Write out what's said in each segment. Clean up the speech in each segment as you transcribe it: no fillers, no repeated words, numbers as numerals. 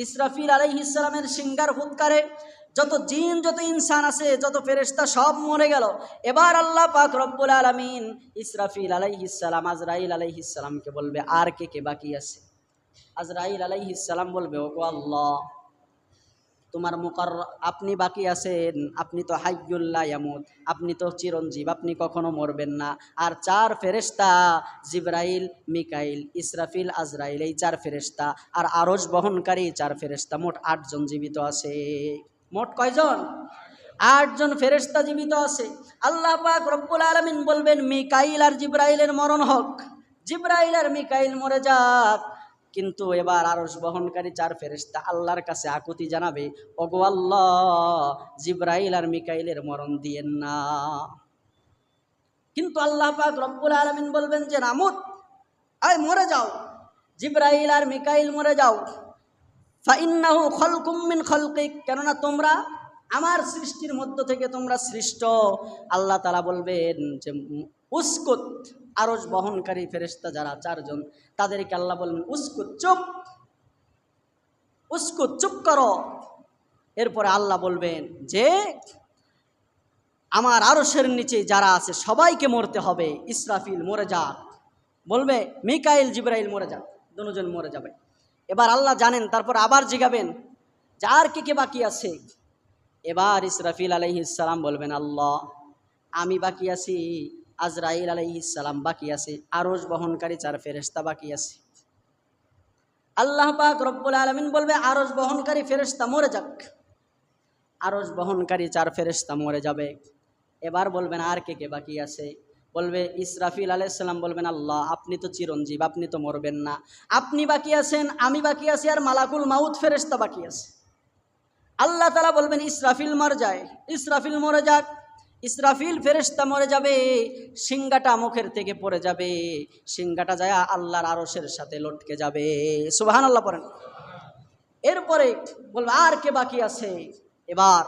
ইসরাফিল আলাইহিস সালামের সিংহার ফুৎকারে যত জিন যত ইনসান আছে যত ফেরেশতা সব মরে গেল। এবার আল্লাহ পাক রব্বুল আলামিন ইসরাফিল আলাইহিস সালাম আজরাইল আলাইহিস সালামকে বলবে, আর কে কে বাকি আছে? আজরাইল আলাইহিস সালাম বলবে, ওগো আল্লাহ, তোমার আপনি বাকি আছেন, আপনি তো হাইয়ুল লা ইয়ামুত, আপনি তো চিরঞ্জীব, আপনি কখনো মরবেন না। আর 4 ফেরেশতা জিবরাইল, মিকাইল, ইসরাফিল, আজরাইল, এই 4 ফেরেশতা আর আরশ বহনকারী 4 ফেরেশতা, মোট 8 জন জীবিত আছে। মোট কয়জন? 8 জন ফেরেশতা জীবিত আছে। আল্লাহ পাক রব্বুল আলামিন বলবেন, মিকাইল আর জিবরাইলের মরণ হোক, জিবরাইল আর মিকাইল মরে যাক। কিন্তু এবার আরশ বহনকারী 4 ফেরেশতা আল্লাহর কাছে আকুতি জানাবে, ওগো আল্লাহ, জিবরাইল আর মিকাইলের মরণ দিয়েন না। কিন্তু আল্লাহ পাক রব্বুল আলামিন বলবেন যে নামুত, আয় মরে যাও, জিবরাইল আর মিকাইল মরে যাও। ফাইন্নাহু খলকুম মিন খলকিক, কেননা তোমরা আমার সৃষ্টির মধ্য থেকে তোমরা সৃষ্ট। আল্লাহ তাআলা বলবেন যে উসকুত, আরশ বহনকারী ফেরেশতা যারা 4 জন তাদেরকে আল্লাহ বলবেন, উসকুত, চুপ, উসকুত, চুপ করো। এরপরে আল্লাহ বলবেন যে আমার আরশের নিচে যারা আছে সবাইকে মরতে হবে। ইসরাফিল মরে যাক, বলবে মিকাইল জিবরাইল মরে যাক, দুজন মরে যাবে। এবার আল্লাহ জানেন, তারপর আবার জিগাবেন যে আর কে কে বাকি আছে। এবার ইসরাফিল আলাইহিস সালাম বলবেন, আল্লাহ, আমি বাকি আছি, আজরাইল আলাইহিস সালাম বাকি আছে, আরশ বহনকারী 4 ফেরেশতা বাকি আছে। আল্লাহ পাক রব্বুল আলামিন বলবে, আরশ বহনকারী ফেরেশতা মরে যাক। আরশ বহনকারী 4 ফেরেশতা মরে যাবে। এবার বলবেন আর কে কে বাকি আছে? বলবে ইসরাফিল আলাইহিস সালাম বলবেন, আল্লাহ, আপনি তো চিরঞ্জীব, আপনি তো মরবেন না, আপনি বাকি আছেন, আমি বাকি আছি, আর মালাকুল মাউত ফেরেশতা বাকি আছে। আল্লাহ তাআলা বলবেন ইসরাফিল মরে যায়, ইসরাফিল মরে যাক। ইসরাফিল ফেরেশতা মরে যাবে, সিংহাটা মুখের থেকে পড়ে যাবে, সিংহাটা যায় আল্লাহর আরশের সাথে লটকে যাবে। সুবহানাল্লাহ পড়েন। এরপরে বলবে আর কে বাকি আছে? এবার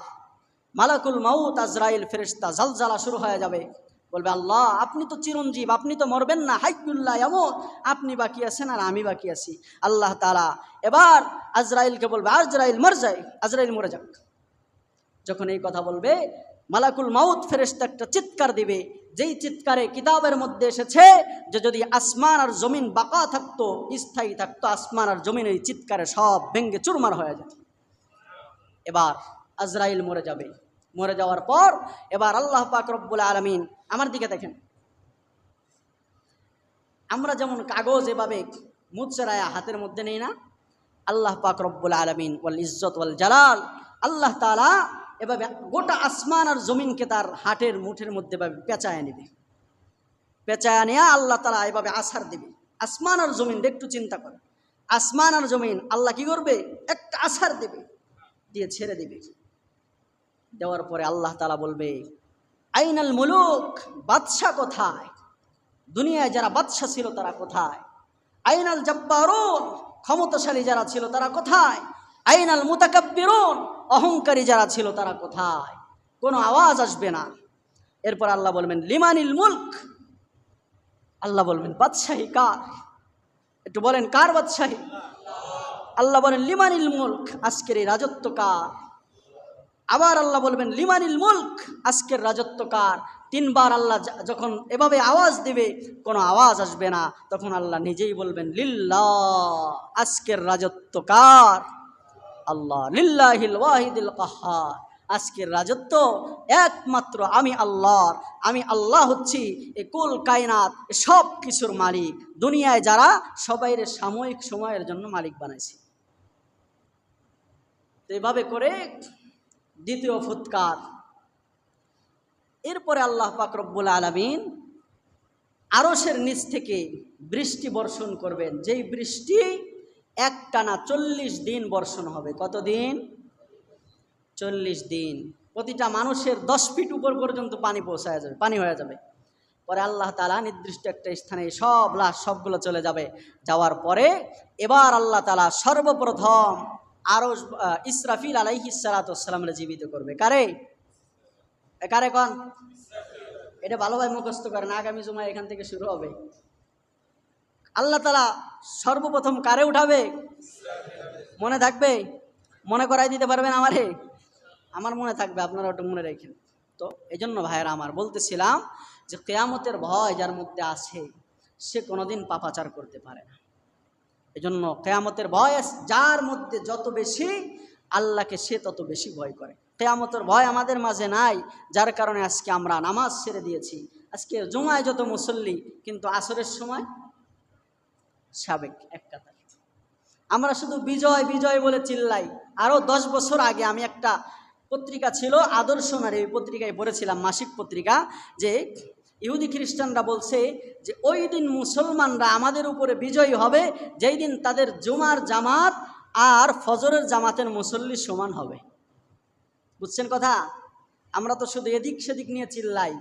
মালাকুল মাউত আজরাইল ফেরেশতা জালজালা শুরু হয়ে যাবে। বলবে, আল্লাহ, আপনি তো চিরঞ্জীব, আপনি তো মরবেন না, হাইয়ুল লা ইয়ামুত, আপনি বাকি আছেন আর আমি বাকি আছি। আল্লাহ তাআলা এবার আজরাইলকে বলবে, আজরাইল মর যায়, আজরাইল মরে যাক। যখন এই কথা বলবে, মালাকুল মাউত ফেরেশতা একটা চিৎকার দিবে, যেই চিৎকারে কিতাবের মধ্যে এসেছে যে যদি আসমান আর জমিন বাঁকা থাকতো, স্থায়ী থাকতো, আসমান আর জমিন এই চিৎকারে সব ভেঙ্গে চুরমার হয়ে যেত। এবার আজরাইল মরে যাবে। মরে যাওয়ার পর এবার আল্লাহ পাক রব্বুল আলামিন, আমার দিকে দেখেন, আমরা যেমন কাগজ এভাবে মুচড়ায়া হাতের মধ্যে নেই না, আল্লাহ পাক রব্বুল আলামিন ওয়াল ইজ্জত ওয়াল জালাল, আল্লাহ তাআলা এভাবে গোটা আসমান আর জমিনকে তার হাতের মুঠের মধ্যে পেঁচায় নেবে। পেঁচায় নেয়া আল্লাহ তাআলা এভাবে আছাড় দেবে আসমান আর জমিন। একটু চিন্তা করে, আসমান আর জমিন আল্লাহ কি করবে? একটা আছাড় দেবে, দিয়ে ছেড়ে দেবে। দেওয়ার পরে আল্লাহ তাআলা বলবে, আইনাল মুলুক, বাদশা কোথায়? দুনিয়ায় যারা বাদশা ছিল তারা কোথায়? আইনাল জাব্বারুন, ক্ষমতাশালী যারা ছিল তারা কোথায়? আইনাল মুতাকাব্বিরুন, অহংকারী যারা ছিল তারা কোথায়? কোনো আওয়াজ আসবে না। এরপর আল্লাহ বলবেন, লিমানিল মুলক, আল্লাহ বলবেন বাদশাহী কার? একটু বলেন, কার বাদশাহী? আল্লাহ বলেন লিমানিল মুলক, আজকের এই রাজত্ব কার? আবার আল্লাহ বলবেন লিমানিল মুলক, আজকের রাজত্ব কার? 3 বার আল্লাহ যখন এভাবে আওয়াজ দিবে, কোনো আওয়াজ আসবে না, তখন আল্লাহ নিজেই বলবেন লিল্লাহ, আজকের রাজত্ব কার? আল্লাহ। লিল্লাহিল ওয়াহিদিল কাহ্হার, আজকের রাজত্ব একমাত্র আমি আল্লাহর। আমি আল্লাহ হচ্ছি এই কুল কায়নাত, সব কিছুর মালিক। দুনিয়ায় যারা সবাই সাময়িক সময়ের জন্য মালিক বানাইছে। তো এভাবে করে দ্বিতীয় ফুৎকার। এরপরে আল্লাহ পাক রব্বুল আলামিন আরশের নিচ থেকে বৃষ্টি বর্ষণ করবেন, যেই বৃষ্টি একটানা 40 দিন বর্ষণ হবে। কতদিন? 40 দিন। প্রতিটা মানুষের 10 ফিট উপর পর্যন্ত পানি পৌঁছায় যাবে, পানি হয়ে যাবে। পরে আল্লাহ তাআলা নির্দিষ্ট একটা স্থানে সব লাশ সবগুলো চলে যাবে। যাওয়ার পরে এবার আল্লাহ তাআলা সর্বপ্রথম আরশ ইসরাফিল আলাইহিস সালাতু ওয়াস সালামকে জীবিত করবে। কারে? কারে কোন? এটা ভালোভাবে মুখস্থ করেন, আগামী জুমায় এখান থেকে শুরু হবে। আল্লাহ তাআলা সর্বপ্রথম কারে উঠাবে? মনে থাকবে? মনে করাই দিতে পারবেন আমারে? আমার মনে থাকবে, আপনারা ওটা মনে রাখেন। তো এই জন্য ভাইয়েরা আমার বলতেছিলাম যে কিয়ামতের ভয় যার মধ্যে আছে সে কোনোদিন পাপাচার করতে পারে না। এজন্য কিয়ামতের ভয় যার মধ্যে যত বেশি, আল্লাহকে সে তত বেশি ভয় করে। কিয়ামতের ভয় আমাদের মাঝে নাই, যার কারণে আজকে আমরা নামাজ ছেড়ে দিয়েছি। আজকে জুমায় যত মুসল্লি, কিন্তু আসরের সময় সাবেক এক কাতার। আমরা শুধু বিজয় বিজয় বলে চিল্লাই। আরও 10 বছর আগে আমি একটা পত্রিকা ছিল আদর্শ নারী, এই পত্রিকায় পড়েছিলাম, মাসিক পত্রিকা, যে ইহুদি খ্রিস্টানরা বলছে যে ওই দিন মুসলমানরা আমাদের উপরে বিজয়ী হবে যেই দিন তাদের জুমার জামাত আর ফজরের জামাতের মুসল্লি সমান হবে। বুঝছেন কথা? আমরা তো শুধু এদিক সেদিক নিয়ে চিল্লাই,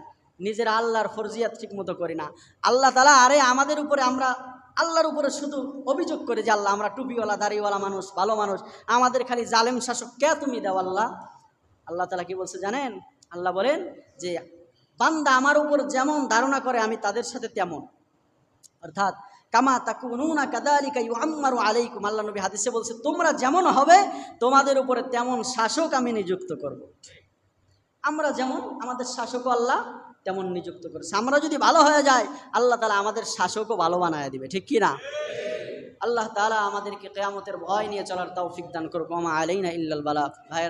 নিজের আল্লাহর ফরজিয়াত ঠিক মতো করি না। আল্লাহ তাআলা আরে আমাদের উপরে, আমরা আল্লাহর উপরে শুধু অভিযোগ করে যে আল্লাহ আমরা টুপিওয়ালা দাড়িওয়ালা মানুষ, ভালো মানুষ, আমাদের খালি জালেম শাসক কে তুমি দাও আল্লাহ। আল্লাহ তাআলা কি বলছে জানেন? আল্লাহ বলেন যে বান্দা আমার উপর যেমন ধারণা করে আমি তাদের সাথে তেমন, অর্থাৎ কামা তাকুনুনা কাযালিকা ইউআম্মারু আলাইকুম। আল্লাহ নবী হাদিসে বলছে তোমরা যেমন হবে তোমাদের উপরে তেমন শাসক আমি নিযুক্ত করব। আমরা যেমন, আমাদের শাসকও আল্লাহ তেমন নিযুক্ত করেছে। আমরা যদি ভালো হয়ে যায় আল্লাহ তাআলা আমাদের শাসকও ভালো বানায় দিবে, ঠিক কি না? আল্লাহ তাআলা আমাদেরকে কিয়ামতের ভয় নিয়ে চলার তৌফিক দান করুক। ওয়া মা আলাইনা ইল্লাল বালাগ। ভাই